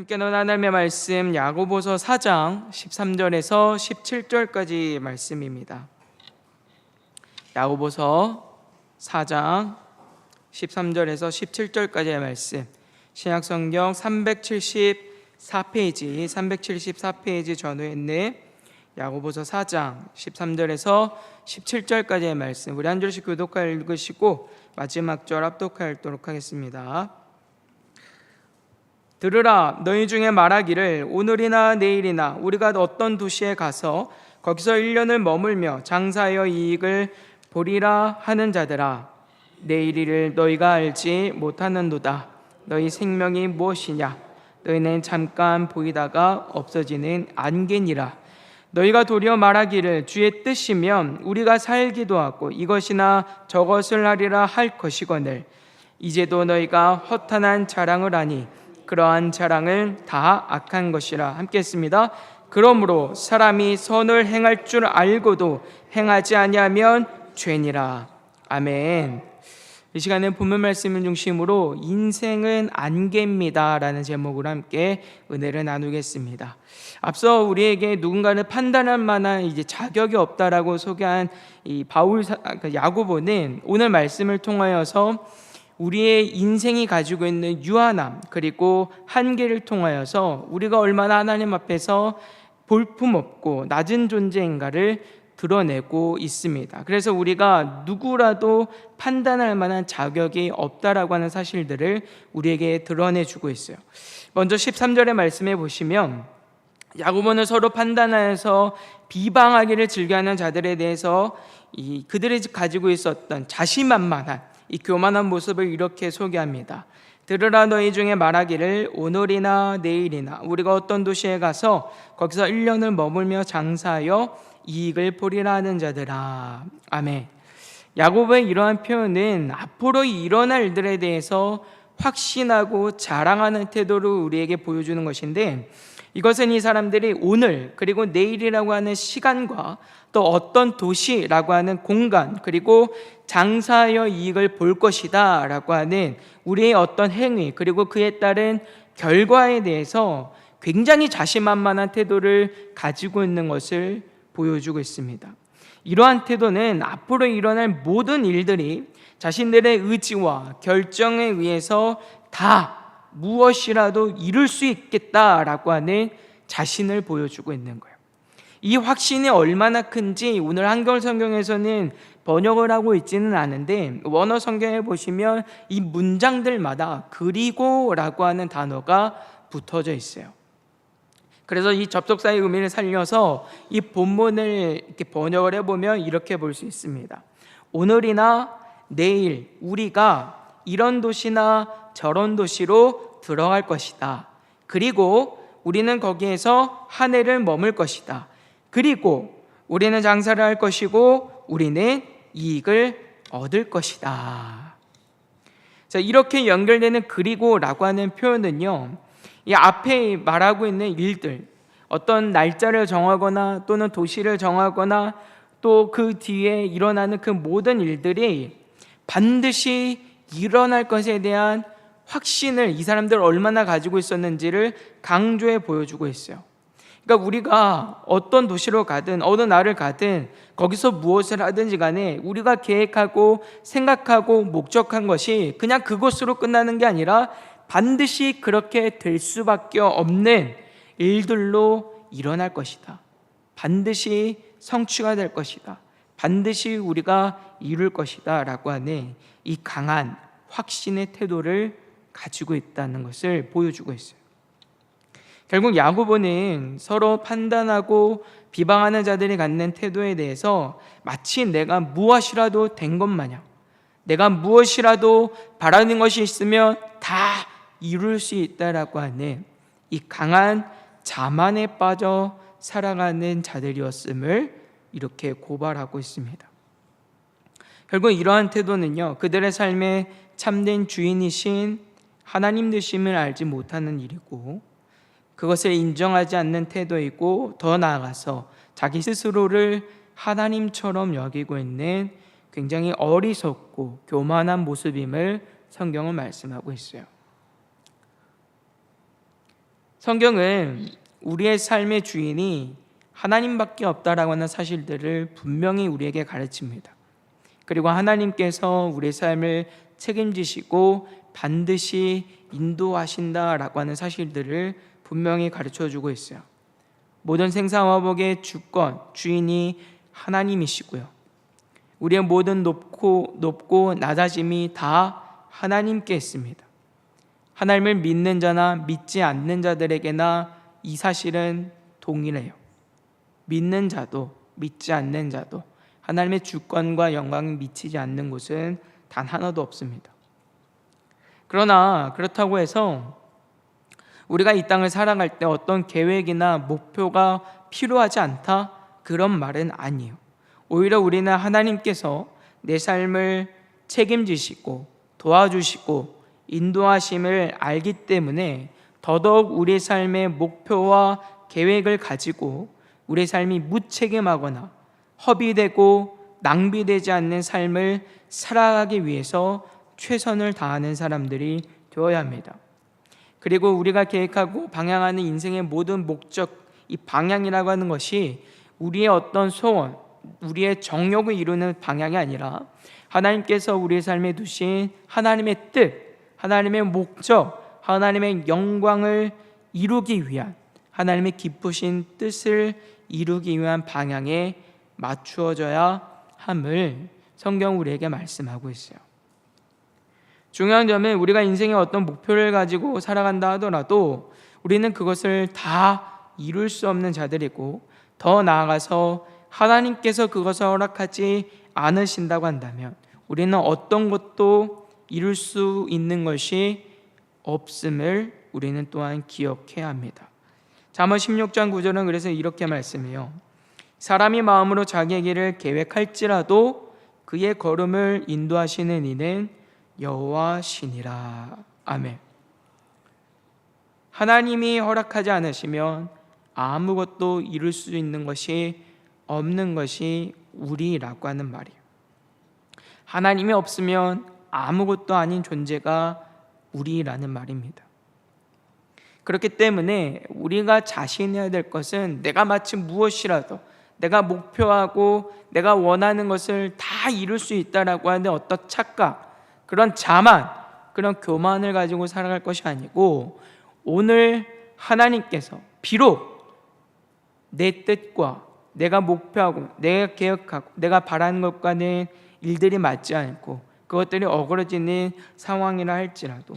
함께 나눈 하나님의 말씀 야고보서 4장 13절에서 17절까지 말씀입니다. 야고보서 4장 13절에서 17절까지의 말씀, 신약성경 374페이지 전후에 있는 야고보서 4장 13절에서 17절까지의 말씀, 우리 한 줄씩 교독하여 읽으시고 마지막 절 합독하여 읽도록 하겠습니다. 들으라, 너희 중에 말하기를 오늘이나 내일이나 우리가 어떤 도시에 가서 거기서 1년을 머물며 장사하여 이익을 보리라 하는 자들아, 내일일을 너희가 알지 못하는도다. 너희 생명이 무엇이냐? 너희는 잠깐 보이다가 없어지는 안개니라. 너희가 도리어 말하기를 주의 뜻이면 우리가 살기도 하고 이것이나 저것을 하리라 할 것이거늘, 이제도 너희가 허탄한 자랑을 하니 그러한 자랑은 다 악한 것이라. 함께 했습니다. 그러므로 사람이 선을 행할 줄 알고도 행하지 아니하면 죄니라. 아멘. 이 시간에 본문 말씀을 중심으로 인생은 안개입니다 라는 제목으로 함께 은혜를 나누겠습니다. 앞서 우리에게 누군가를 판단할 만한 자격이 없다라고 소개한 이 야고보는 오늘 말씀을 통하여서 우리의 인생이 가지고 있는 유한함 그리고 한계를 통하여서 우리가 얼마나 하나님 앞에서 볼품없고 낮은 존재인가를 드러내고 있습니다. 그래서 우리가 누구라도 판단할 만한 자격이 없다라고 하는 사실들을 우리에게 드러내주고 있어요. 먼저 13절의 말씀에 보시면 야고보는 서로 판단하여서 비방하기를 즐겨하는 자들에 대해서 그들이 가지고 있었던 자신만만한 이 교만한 모습을 이렇게 소개합니다. 들으라, 너희 중에 말하기를 오늘이나 내일이나 우리가 어떤 도시에 가서 거기서 1년을 머물며 장사하여 이익을 보리라 하는 자들아. 아멘. 야고보의 이러한 표현은 앞으로 일어날 일들에 대해서 확신하고 자랑하는 태도를 우리에게 보여주는 것인데, 이것은 이 사람들이 오늘 그리고 내일이라고 하는 시간과 또 어떤 도시라고 하는 공간 그리고 장사하여 이익을 볼 것이다 라고 하는 우리의 어떤 행위 그리고 그에 따른 결과에 대해서 굉장히 자신만만한 태도를 가지고 있는 것을 보여주고 있습니다. 이러한 태도는 앞으로 일어날 모든 일들이 자신들의 의지와 결정에 의해서 다 무엇이라도 이룰 수 있겠다라고 하는 자신을 보여주고 있는 거예요. 이 확신이 얼마나 큰지 오늘 한글 성경에서는 번역을 하고 있지는 않은데, 원어 성경에 보시면 이 문장들마다 그리고라고 하는 단어가 붙어져 있어요. 그래서 이 접속사의 의미를 살려서 이 본문을 이렇게 번역을 해보면 이렇게 볼 수 있습니다. 오늘이나 내일 우리가 이런 도시나 저런 도시로 들어갈 것이다. 그리고 우리는 거기에서 한 해를 머물 것이다. 그리고 우리는 장사를 할 것이고 우리는 이익을 얻을 것이다. 자, 이렇게 연결되는 그리고라고 하는 표현은요, 이 앞에 말하고 있는 일들, 어떤 날짜를 정하거나 또는 도시를 정하거나 또 그 뒤에 일어나는 그 모든 일들이 반드시 일어날 것에 대한 확신을 이 사람들 얼마나 가지고 있었는지를 강조해 보여주고 있어요. 그러니까 우리가 어떤 도시로 가든 어느 나라를 가든 거기서 무엇을 하든지 간에 우리가 계획하고 생각하고 목적한 것이 그냥 그것으로 끝나는 게 아니라 반드시 그렇게 될 수밖에 없는 일들로 일어날 것이다. 반드시 성취가 될 것이다. 반드시 우리가 이룰 것이다 라고 하는 이 강한 확신의 태도를 가지고 있다는 것을 보여주고 있어요. 결국 야고보는 서로 판단하고 비방하는 자들이 갖는 태도에 대해서 마치 내가 무엇이라도 된 것 마냥, 내가 무엇이라도 바라는 것이 있으면 다 이룰 수 있다라고 하는 이 강한 자만에 빠져 살아가는 자들이었음을 이렇게 고발하고 있습니다. 결국 이러한 태도는요, 그들의 삶의 참된 주인이신 하나님 되심을 알지 못하는 일이고, 그것을 인정하지 않는 태도이고, 더 나아가서 자기 스스로를 하나님처럼 여기고 있는 굉장히 어리석고 교만한 모습임을 성경은 말씀하고 있어요. 성경은 우리의 삶의 주인이 하나님밖에 없다라고 하는 사실들을 분명히 우리에게 가르칩니다. 그리고 하나님께서 우리의 삶을 책임지시고 반드시 인도하신다라고 하는 사실들을 분명히 가르쳐주고 있어요. 모든 생사화복의 주권, 주인이 하나님이시고요. 우리의 모든 높고 낮아짐이 다 하나님께 있습니다. 하나님을 믿는 자나 믿지 않는 자들에게나 이 사실은 동일해요. 믿는 자도 믿지 않는 자도 하나님의 주권과 영광이 미치지 않는 곳은 단 하나도 없습니다. 그러나 그렇다고 해서 우리가 이 땅을 살아갈 때 어떤 계획이나 목표가 필요하지 않다? 그런 말은 아니에요. 오히려 우리는 하나님께서 내 삶을 책임지시고 도와주시고 인도하심을 알기 때문에 더더욱 우리의 삶의 목표와 계획을 가지고 우리의 삶이 무책임하거나 허비되고 낭비되지 않는 삶을 살아가기 위해서 최선을 다하는 사람들이 되어야 합니다. 그리고 우리가 계획하고 방향하는 인생의 모든 목적, 이 방향이라고 하는 것이 우리의 어떤 소원, 우리의 정욕을 이루는 방향이 아니라 하나님께서 우리의 삶에 두신 하나님의 뜻, 하나님의 목적, 하나님의 영광을 이루기 위한, 하나님의 기쁘신 뜻을 이루기 위한 방향에 맞추어져야 함을 성경 우리에게 말씀하고 있어요. 중요한 점은 우리가 인생의 어떤 목표를 가지고 살아간다 하더라도 우리는 그것을 다 이룰 수 없는 자들이고, 더 나아가서 하나님께서 그것을 허락하지 않으신다고 한다면 우리는 어떤 것도 이룰 수 있는 것이 없음을 우리는 또한 기억해야 합니다. 잠언 16장 9절은 그래서 이렇게 말씀해요. 사람이 마음으로 자기의 길을 계획할지라도 그의 걸음을 인도하시는 이는 여호와시니라. 아멘. 하나님이 허락하지 않으시면 아무것도 이룰 수 있는 것이 없는 것이 우리라고 하는 말이에요. 하나님이 없으면 아무것도 아닌 존재가 우리라는 말입니다. 그렇기 때문에 우리가 자신해야 될 것은 내가 마치 무엇이라도 내가 목표하고 내가 원하는 것을 다 이룰 수 있다라고 하는 어떤 착각, 그런 자만, 그런 교만을 가지고 살아갈 것이 아니고, 오늘 하나님께서 비록 내 뜻과 내가 목표하고 내가 계획하고 내가 바라는 것과는 일들이 맞지 않고 그것들이 어그러지는 상황이라 할지라도,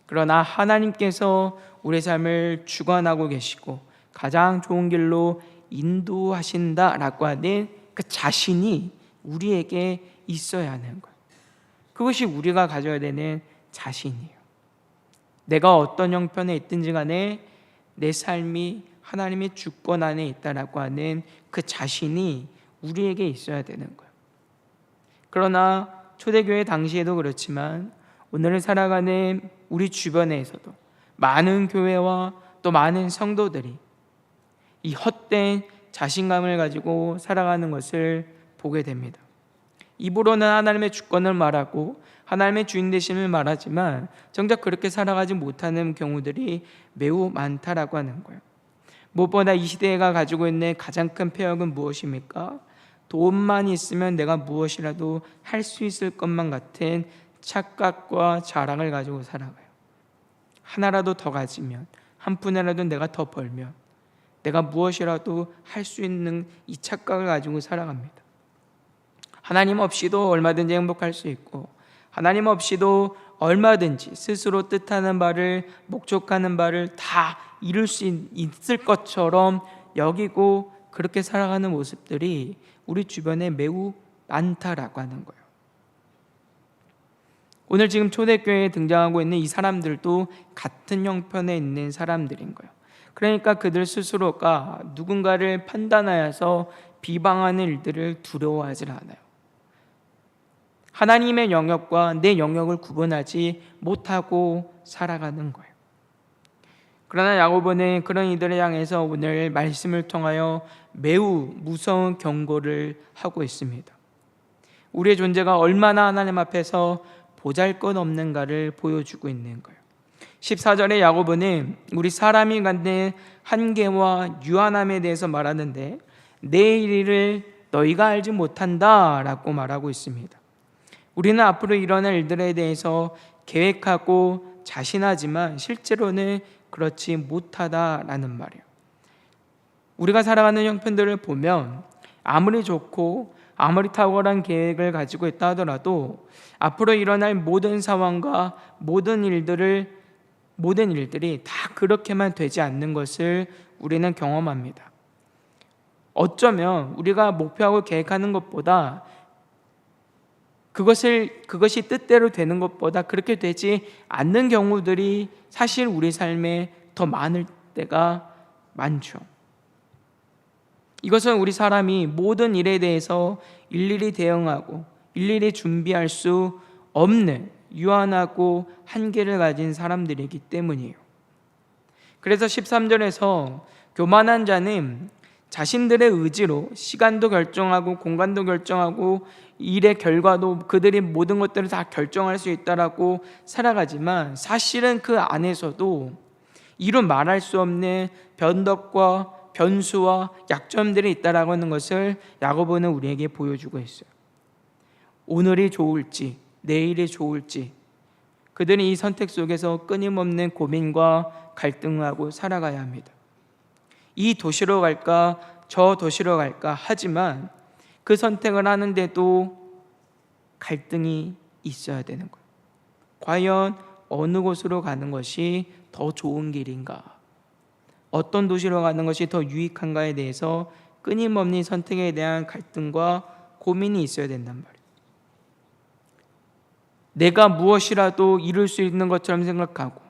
그러나 하나님께서 우리의 삶을 주관하고 계시고 가장 좋은 길로 인도하신다라고 하는 그 자신이 우리에게 있어야 하는 거예요. 그것이 우리가 가져야 되는 자신이에요. 내가 어떤 형편에 있든지 간에 내 삶이 하나님의 주권 안에 있다라고 하는 그 자신이 우리에게 있어야 되는 거예요. 그러나 초대교회 당시에도 그렇지만 오늘을 살아가는 우리 주변에서도 많은 교회와 또 많은 성도들이 이 헛된 자신감을 가지고 살아가는 것을 보게 됩니다. 입으로는 하나님의 주권을 말하고 하나님의 주인 되심을 말하지만 정작 그렇게 살아가지 못하는 경우들이 매우 많다라고 하는 거예요. 무엇보다 이 시대가 가지고 있는 가장 큰 폐역은 무엇입니까? 돈만 있으면 내가 무엇이라도 할 수 있을 것만 같은 착각과 자랑을 가지고 살아가요. 하나라도 더 가지면, 한 푼이라도 내가 더 벌면 내가 무엇이라도 할 수 있는 이 착각을 가지고 살아갑니다. 하나님 없이도 얼마든지 행복할 수 있고, 하나님 없이도 얼마든지 스스로 뜻하는 바를, 목적하는 바를 다 이룰 수 있을 것처럼 여기고 그렇게 살아가는 모습들이 우리 주변에 매우 많다라고 하는 거예요. 오늘 지금 초대교회에 등장하고 있는 이 사람들도 같은 형편에 있는 사람들인 거예요. 그러니까 그들 스스로가 누군가를 판단하여서 비방하는 일들을 두려워하지 않아요. 하나님의 영역과 내 영역을 구분하지 못하고 살아가는 거예요. 그러나 야고보는 그런 이들을 향해서 오늘 말씀을 통하여 매우 무서운 경고를 하고 있습니다. 우리의 존재가 얼마나 하나님 앞에서 보잘것없는가를 보여주고 있는 거예요. 14절에 야고보는 우리 사람이 갖는 한계와 유한함에 대해서 말하는데 내일 일을 너희가 알지 못한다 라고 말하고 있습니다. 우리는 앞으로 일어날 일들에 대해서 계획하고 자신하지만 실제로는 그렇지 못하다라는 말이에요. 우리가 살아가는 형편들을 보면 아무리 좋고 아무리 탁월한 계획을 가지고 있다 하더라도 앞으로 일어날 모든 상황과 모든 일들이 다 그렇게만 되지 않는 것을 우리는 경험합니다. 어쩌면 우리가 목표하고 계획하는 것보다 그것이 뜻대로 되는 것보다 그렇게 되지 않는 경우들이 사실 우리 삶에 더 많을 때가 많죠. 이것은 우리 사람이 모든 일에 대해서 일일이 대응하고 일일이 준비할 수 없는 유한하고 한계를 가진 사람들이기 때문이에요. 그래서 13절에서 교만한 자는 자신들의 의지로 시간도 결정하고 공간도 결정하고 일의 결과도 그들이 모든 것들을 다 결정할 수 있다라고 살아가지만 사실은 그 안에서도 이루 말할 수 없는 변덕과 변수와 약점들이 있다라고 하는 것을 야고보는 우리에게 보여주고 있어요. 오늘이 좋을지 내일이 좋을지 그들이 이 선택 속에서 끊임없는 고민과 갈등하고 살아가야 합니다. 이 도시로 갈까 저 도시로 갈까 하지만 그 선택을 하는데도 갈등이 있어야 되는 거예요. 과연 어느 곳으로 가는 것이 더 좋은 길인가? 어떤 도시로 가는 것이 더 유익한가에 대해서 끊임없는 선택에 대한 갈등과 고민이 있어야 된단 말이에요. 내가 무엇이라도 이룰 수 있는 것처럼 생각하고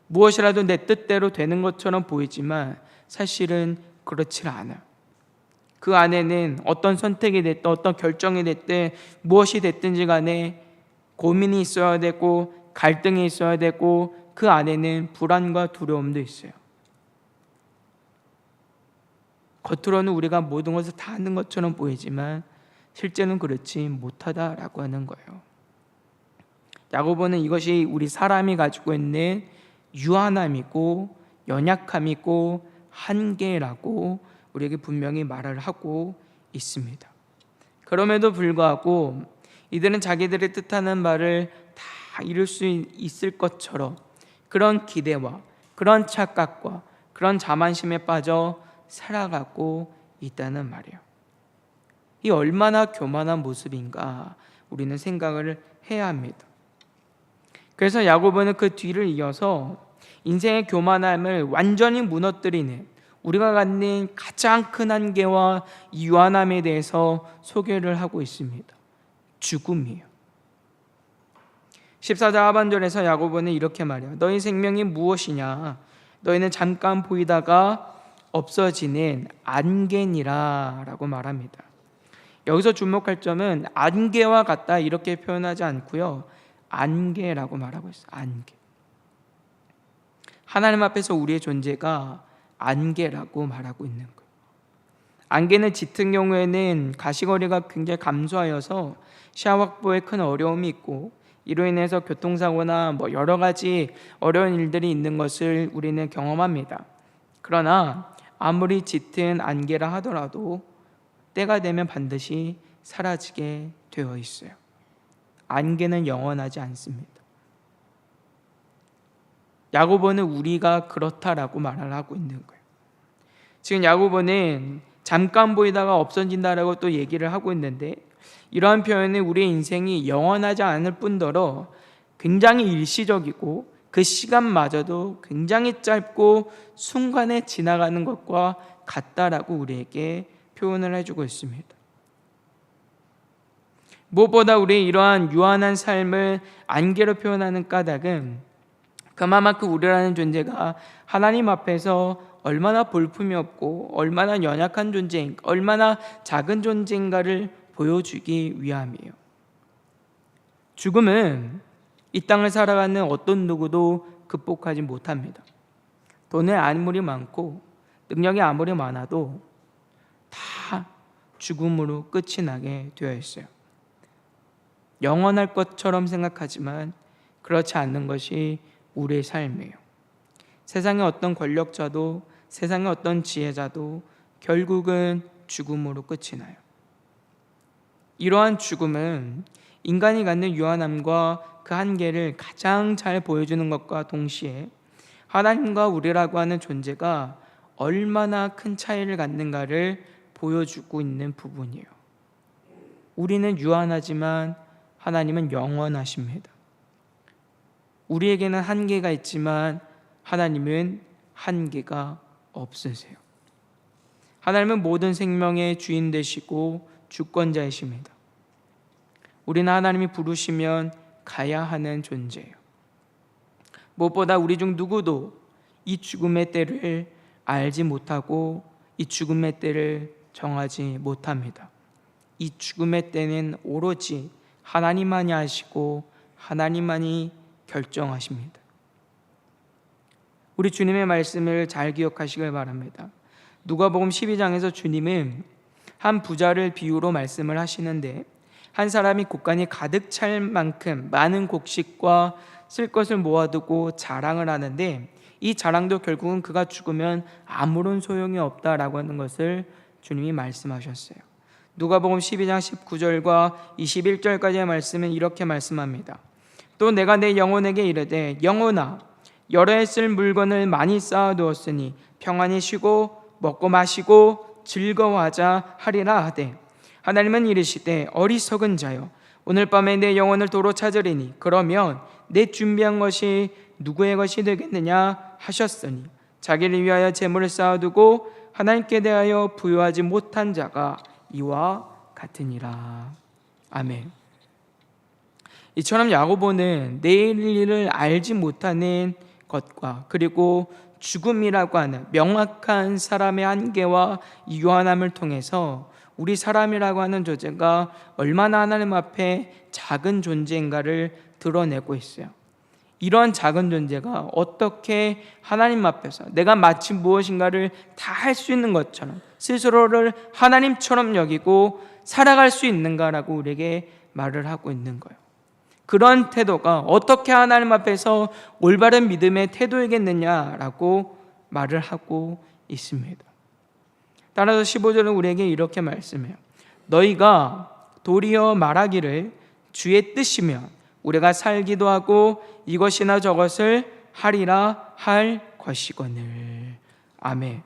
무엇이라도 내 뜻대로 되는 것처럼 보이지만 사실은 그렇지 않아요. 그 안에는 어떤 선택이 됐든 어떤 결정이 됐든 무엇이 됐든지 간에 고민이 있어야 되고 갈등이 있어야 되고 그 안에는 불안과 두려움도 있어요. 겉으로는 우리가 모든 것을 다 하는 것처럼 보이지만 실제는 그렇지 못하다라고 하는 거예요. 야고보는 이것이 우리 사람이 가지고 있는 유한함이고 연약함이고 한계라고 우리에게 분명히 말을 하고 있습니다. 그럼에도 불구하고 이들은 자기들의 뜻하는 바를 다 이룰 수 있을 것처럼 그런 기대와 그런 착각과 그런 자만심에 빠져 살아가고 있다는 말이에요. 이 얼마나 교만한 모습인가 우리는 생각을 해야 합니다. 그래서 야고보는 그 뒤를 이어서 인생의 교만함을 완전히 무너뜨리는 우리가 갖는 가장 큰 한계와 유한함에 대해서 소개를 하고 있습니다. 죽음이에요. 14절 하반절에서 야고보는 이렇게 말해요. 너희 생명이 무엇이냐? 너희는 잠깐 보이다가 없어지는 안개니라 라고 말합니다. 여기서 주목할 점은 안개와 같다 이렇게 표현하지 않고요, 안개라고 말하고 있어요. 안개. 하나님 앞에서 우리의 존재가 안개라고 말하고 있는 거예요. 안개는 짙은 경우에는 가시거리가 굉장히 감소하여서 시야 확보에 큰 어려움이 있고 이로 인해서 교통사고나 여러 가지 어려운 일들이 있는 것을 우리는 경험합니다. 그러나 아무리 짙은 안개라 하더라도 때가 되면 반드시 사라지게 되어 있어요. 안개는 영원하지 않습니다. 야고보는 우리가 그렇다라고 말을 하고 있는 거예요. 지금 야고보는 잠깐 보이다가 없어진다라고 또 얘기를 하고 있는데 이러한 표현은 우리의 인생이 영원하지 않을 뿐더러 굉장히 일시적이고 그 시간마저도 굉장히 짧고 순간에 지나가는 것과 같다라고 우리에게 표현을 해주고 있습니다. 무엇보다 우리의 이러한 유한한 삶을 안개로 표현하는 까닭은 그만큼 우리라는 존재가 하나님 앞에서 얼마나 볼품이 없고 얼마나 연약한 존재인가, 얼마나 작은 존재인가를 보여주기 위함이에요. 죽음은 이 땅을 살아가는 어떤 누구도 극복하지 못합니다. 돈에 아무리 많고 능력이 아무리 많아도 다 죽음으로 끝이 나게 되어 있어요. 영원할 것처럼 생각하지만 그렇지 않는 것이 우리의 삶이에요. 세상의 어떤 권력자도, 세상의 어떤 지혜자도 결국은 죽음으로 끝이 나요. 이러한 죽음은 인간이 갖는 유한함과 그 한계를 가장 잘 보여주는 것과 동시에 하나님과 우리라고 하는 존재가 얼마나 큰 차이를 갖는가를 보여주고 있는 부분이에요. 우리는 유한하지만 하나님은 영원하십니다. 우리에게는 한계가 있지만 하나님은 한계가 없으세요. 하나님은 모든 생명의 주인 되시고 주권자이십니다. 우리는 하나님이 부르시면 가야 하는 존재예요. 무엇보다 우리 중 누구도 이 죽음의 때를 알지 못하고 이 죽음의 때를 정하지 못합니다. 이 죽음의 때는 오로지 하나님만이 아시고 하나님만이 결정하십니다. 우리 주님의 말씀을 잘 기억하시길 바랍니다. 누가복음 12장에서 주님은 한 부자를 비유로 말씀을 하시는데, 한 사람이 곡간이 가득 찰 만큼 많은 곡식과 쓸 것을 모아두고 자랑을 하는데, 이 자랑도 결국은 그가 죽으면 아무런 소용이 없다라고 하는 것을 주님이 말씀하셨어요. 누가복음 12장 19절과 21절까지의 말씀은 이렇게 말씀합니다. 또 내가 내 영혼에게 이르되 영혼아 여러 해 쓸 물건을 많이 쌓아두었으니 평안히 쉬고 먹고 마시고 즐거워하자 하리라 하되, 하나님은 이르시되 어리석은 자여 오늘 밤에 내 영혼을 도로 찾으리니 그러면 내 준비한 것이 누구의 것이 되겠느냐 하셨으니, 자기를 위하여 재물을 쌓아두고 하나님께 대하여 부유하지 못한 자가 이와 같으니라. 아멘. 이처럼 야고보는 내일 일을 알지 못하는 것과 그리고 죽음이라고 하는 명확한 사람의 한계와 유한함을 통해서 우리 사람이라고 하는 존재가 얼마나 하나님 앞에 작은 존재인가를 드러내고 있어요. 이런 작은 존재가 어떻게 하나님 앞에서 내가 마치 무엇인가를 다 할 수 있는 것처럼 스스로를 하나님처럼 여기고 살아갈 수 있는가라고 우리에게 말을 하고 있는 거예요. 그런 태도가 어떻게 하나님 앞에서 올바른 믿음의 태도이겠느냐라고 말을 하고 있습니다. 따라서 15절은 우리에게 이렇게 말씀해요. 너희가 도리어 말하기를 주의 뜻이면 우리가 살기도 하고 이것이나 저것을 하리라 할 것이거늘. 아멘.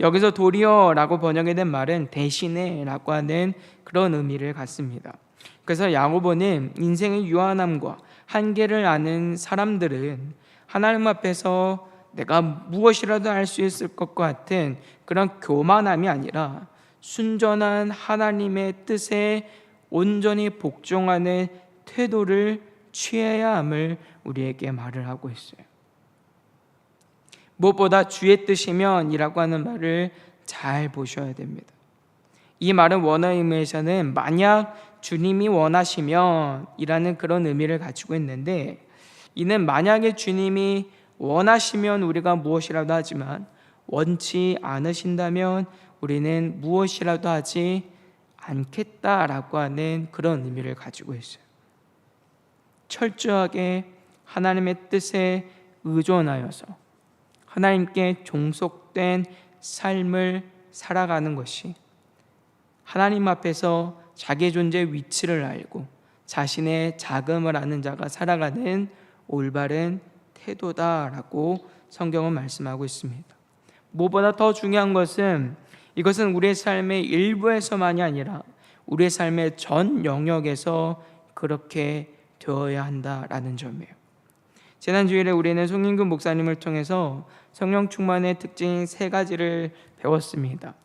여기서 도리어라고 번역이 된 말은 대신에라고 하는 그런 의미를 갖습니다. 그래서 야고보는 인생의 유한함과 한계를 아는 사람들은 하나님 앞에서 내가 무엇이라도 할 수 있을 것 같은 그런 교만함이 아니라 순전한 하나님의 뜻에 온전히 복종하는 태도를 취해야 함을 우리에게 말을 하고 있어요. 무엇보다 주의 뜻이면 이라고 하는 말을 잘 보셔야 됩니다. 이 말은 원어 의미에서는 만약 주님이 원하시면 이라는 그런 의미를 가지고 있는데, 이는 만약에 주님이 원하시면 우리가 무엇이라도 하지만 원치 않으신다면 우리는 무엇이라도 하지 않겠다라고 하는 그런 의미를 가지고 있어요. 철저하게 하나님의 뜻에 의존하여서 하나님께 종속된 삶을 살아가는 것이 하나님 앞에서 자기의 존재 위치를 알고 자신의 자금을 아는 자가 살아가는 올바른 태도다라고 성경은 말씀하고 있습니다. 무엇보다 더 중요한 것은 이것은 우리의 삶의 일부에서만이 아니라 우리의 삶의 전 영역에서 그렇게 되어야 한다라는 점이에요. 지난 주일에 우리는 송인근 목사님을 통해서 성령 충만의 특징 3가지를 배웠습니다.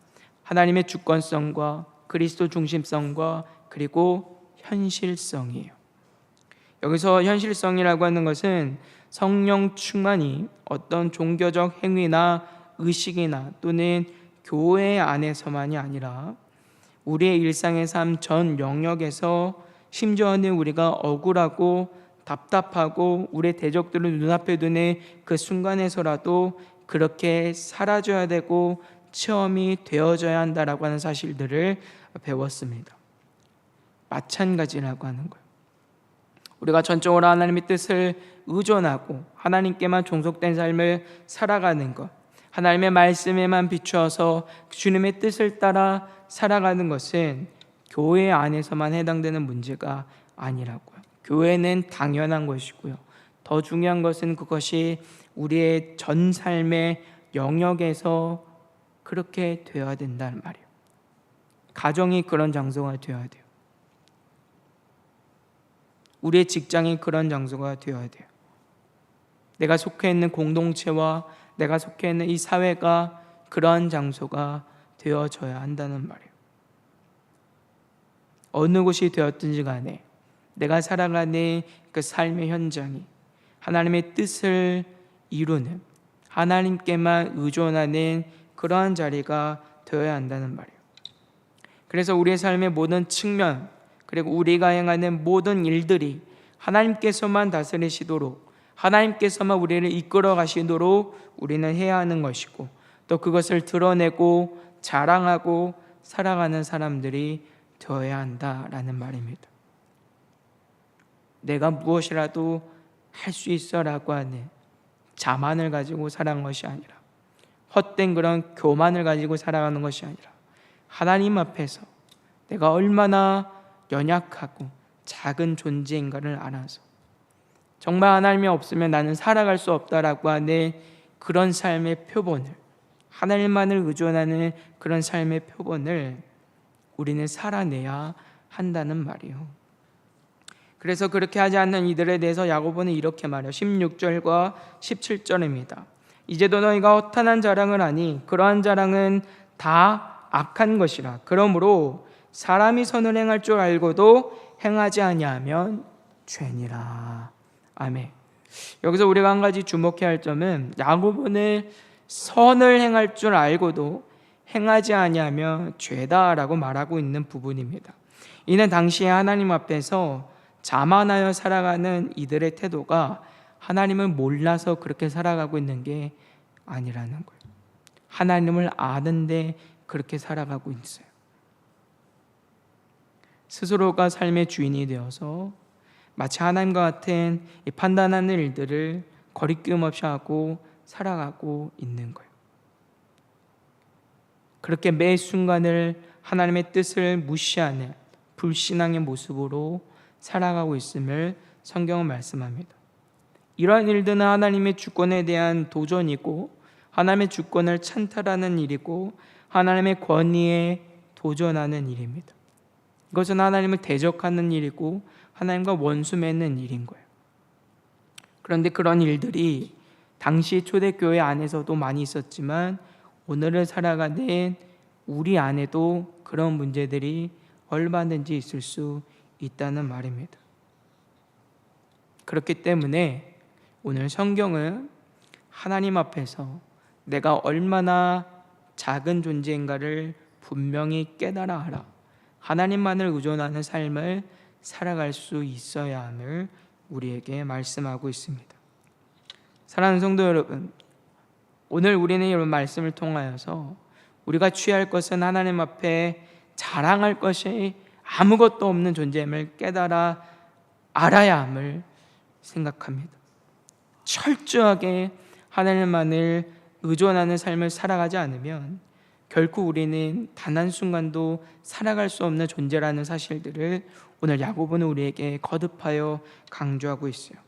하나님의 주권성과 그리스도 중심성과 그리고 현실성이에요. 여기서 현실성이라고 하는 것은 성령 충만이 어떤 종교적 행위나 의식이나 또는 교회 안에서만이 아니라 우리의 일상의 삶 전 영역에서, 심지어는 우리가 억울하고 답답하고 우리의 대적들을 눈앞에 두는 그 순간에서라도 그렇게 살아줘야 되고 체험이 되어져야 한다라고 하는 사실들을 배웠습니다. 마찬가지라고 하는 거예요. 우리가 전적으로 하나님의 뜻을 의존하고 하나님께만 종속된 삶을 살아가는 것, 하나님의 말씀에만 비추어서 주님의 뜻을 따라 살아가는 것은 교회 안에서만 해당되는 문제가 아니라고요. 교회는 당연한 것이고요. 더 중요한 것은 그것이 우리의 전 삶의 영역에서 그렇게 되어야 된다는 말이에요. 가정이 그런 장소가 되어야 돼요. 우리의 직장이 그런 장소가 되어야 돼요. 내가 속해 있는 공동체와 내가 속해 있는 이 사회가 그러한 장소가 되어져야 한다는 말이에요. 어느 곳이 되었든지 간에 내가 살아가는 그 삶의 현장이 하나님의 뜻을 이루는, 하나님께만 의존하는 그러한 자리가 되어야 한다는 말이에요. 그래서 우리의 삶의 모든 측면, 그리고 우리가 행하는 모든 일들이 하나님께서만 다스리시도록, 하나님께서만 우리를 이끌어 가시도록 우리는 해야 하는 것이고, 또 그것을 드러내고 자랑하고 살아가는 사람들이 되어야 한다라는 말입니다. 내가 무엇이라도 할 수 있어라고 하는 자만을 가지고 살아가는 것이 아니라, 헛된 그런 교만을 가지고 살아가는 것이 아니라, 하나님 앞에서 내가 얼마나 연약하고 작은 존재인가를 알아서 정말 하나님이 없으면 나는 살아갈 수 없다라고 하는 그런 삶의 표본을, 하나님만을 의존하는 그런 삶의 표본을 우리는 살아내야 한다는 말이에요. 그래서 그렇게 하지 않는 이들에 대해서 야고보는 이렇게 말해요. 16절과 17절입니다. 이제도 너희가 허탄한 자랑을 하니 그러한 자랑은 다 악한 것이라. 그러므로 사람이 선을 행할 줄 알고도 행하지 아니하면 죄니라. 아멘. 여기서 우리가 한 가지 주목해야 할 점은 야고보는 선을 행할 줄 알고도 행하지 아니하면 죄다라고 말하고 있는 부분입니다. 이는 당시에 하나님 앞에서 자만하여 살아가는 이들의 태도가 하나님을 몰라서 그렇게 살아가고 있는 게 아니라는 거예요. 하나님을 아는데 그렇게 살아가고 있어요. 스스로가 삶의 주인이 되어서 마치 하나님과 같은 판단하는 일들을 거리낌 없이 하고 살아가고 있는 거예요. 그렇게 매 순간을 하나님의 뜻을 무시하는 불신앙의 모습으로 살아가고 있음을 성경은 말씀합니다. 이러한 일들은 하나님의 주권에 대한 도전이고, 하나님의 주권을 찬탈하는 일이고, 하나님의 권위에 도전하는 일입니다. 이것은 하나님을 대적하는 일이고 하나님과 원수 맺는 일인 거예요. 그런데 그런 일들이 당시 초대교회 안에서도 많이 있었지만 오늘을 살아가는 우리 안에도 그런 문제들이 얼마든지 있을 수 있다는 말입니다. 그렇기 때문에 오늘 성경은 하나님 앞에서 내가 얼마나 작은 존재인가를 분명히 깨달아 알아 하나님만을 의존하는 삶을 살아갈 수 있어야 함을 우리에게 말씀하고 있습니다. 사랑하는 성도 여러분, 오늘 우리는 이런 말씀을 통하여서 우리가 취할 것은 하나님 앞에 자랑할 것이 아무것도 없는 존재임을 깨달아 알아야 함을 생각합니다. 철저하게 하나님만을 의존하는 삶을 살아가지 않으면 결코 우리는 단 한순간도 살아갈 수 없는 존재라는 사실들을 오늘 야고보는 우리에게 거듭하여 강조하고 있어요.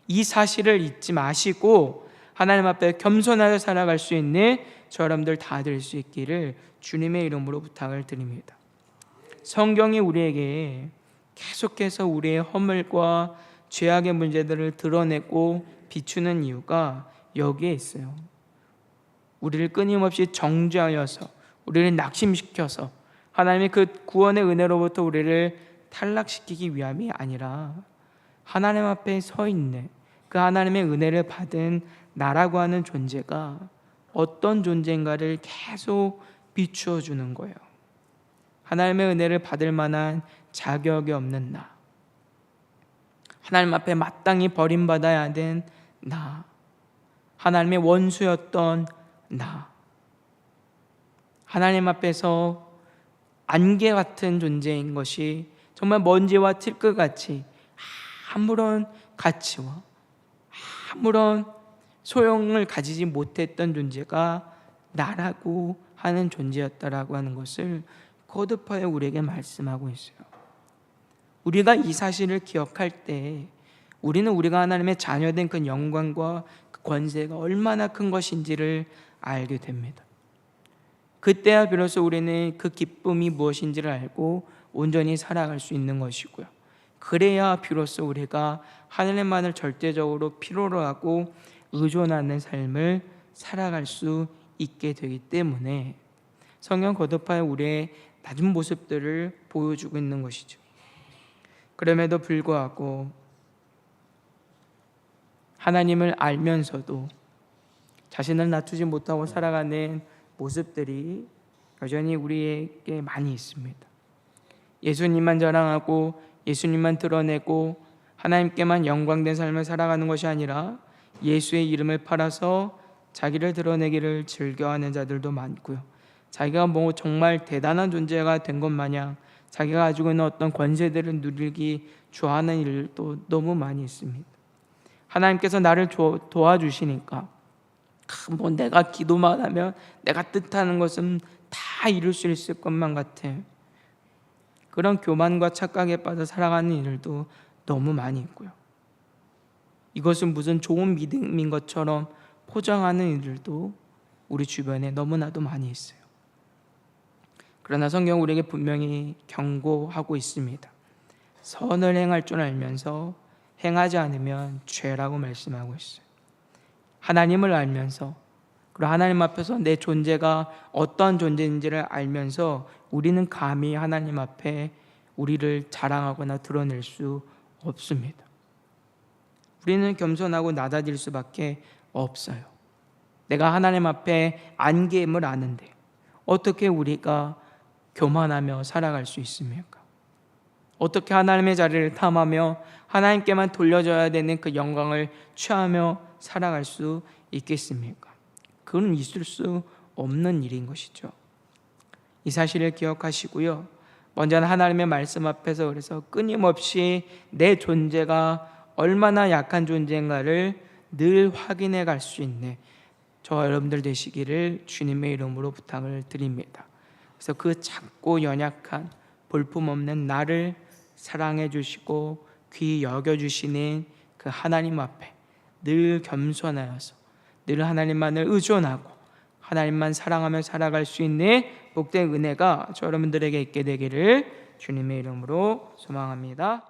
이 사실을 잊지 마시고 하나님 앞에 겸손하게 살아갈 수 있는 저 여러분들 다 될 수 있기를 주님의 이름으로 부탁을 드립니다. 성경이 우리에게 계속해서 우리의 허물과 죄악의 문제들을 드러내고 비추는 이유가 여기에 있어요. 우리를 끊임없이 정죄하여서 우리를 낙심시켜서 하나님의 그 구원의 은혜로부터 우리를 탈락시키기 위함이 아니라 하나님 앞에 서 있는 그 하나님의 은혜를 받은 나라고 하는 존재가 어떤 존재인가를 계속 비추어 주는 거예요. 하나님의 은혜를 받을 만한 자격이 없는 나, 하나님 앞에 마땅히 버림받아야 하는 나, 하나님의 원수였던 나, 하나님 앞에서 안개 같은 존재인 것이 정말 먼지와 틸끝같이 아무런 가치와 아무런 소용을 가지지 못했던 존재가 나라고 하는 존재였다라고 하는 것을 거듭하여 우리에게 말씀하고 있어요. 우리가 이 사실을 기억할 때 우리는 우리가 하나님의 자녀된 그 영광과 그 권세가 얼마나 큰 것인지를 알게 됩니다. 그때야 비로소 우리는 그 기쁨이 무엇인지를 알고 온전히 살아갈 수 있는 것이고요. 그래야 비로소 우리가 하나님만을 절대적으로 필요로 하고 의존하는 삶을 살아갈 수 있게 되기 때문에 성경 거듭하여 우리의 낮은 모습들을 보여주고 있는 것이죠. 그럼에도 불구하고 하나님을 알면서도 자신을 낮추지 못하고 살아가는 모습들이 여전히 우리에게 많이 있습니다. 예수님만 자랑하고 예수님만 드러내고 하나님께만 영광된 삶을 살아가는 것이 아니라 예수의 이름을 팔아서 자기를 드러내기를 즐겨하는 자들도 많고요. 자기가 뭐 정말 대단한 존재가 된 것 마냥 자기가 가지고 있는 어떤 권세들을 누리기 좋아하는 일도 너무 많이 있습니다. 하나님께서 나를 도와주시니까 뭐 내가 기도만 하면 내가 뜻하는 것은 다 이룰 수 있을 것만 같아. 그런 교만과 착각에 빠져 살아가는 일들도 너무 많이 있고요. 이것은 무슨 좋은 믿음인 것처럼 포장하는 일들도 우리 주변에 너무나도 많이 있어요. 그러나 성경은 우리에게 분명히 경고하고 있습니다. 선을 행할 줄 알면서 행하지 않으면 죄라고 말씀하고 있어요. 하나님을 알면서 그리고 하나님 앞에서 내 존재가 어떠한 존재인지를 알면서 우리는 감히 하나님 앞에 우리를 자랑하거나 드러낼 수 없습니다. 우리는 겸손하고 낮아질 수밖에 없어요. 내가 하나님 앞에 안개임을 아는데 어떻게 우리가 교만하며 살아갈 수 있습니까? 어떻게 하나님의 자리를 탐하며 하나님께만 돌려줘야 되는 그 영광을 취하며 살아갈 수 있겠습니까? 그건 있을 수 없는 일인 것이죠. 이 사실을 기억하시고요. 먼저는 하나님의 말씀 앞에서 그래서 끊임없이 내 존재가 얼마나 약한 존재인가를 늘 확인해 갈 수 있는 저와 여러분들 되시기를 주님의 이름으로 부탁을 드립니다. 그래서 그 작고 연약한 볼품없는 나를 사랑해 주시고 귀히 여겨 주시는 그 하나님 앞에 늘 겸손하여서 늘 하나님만을 의존하고 하나님만 사랑하며 살아갈 수 있는 복된 은혜가 저 여러분들에게 있게 되기를 주님의 이름으로 소망합니다.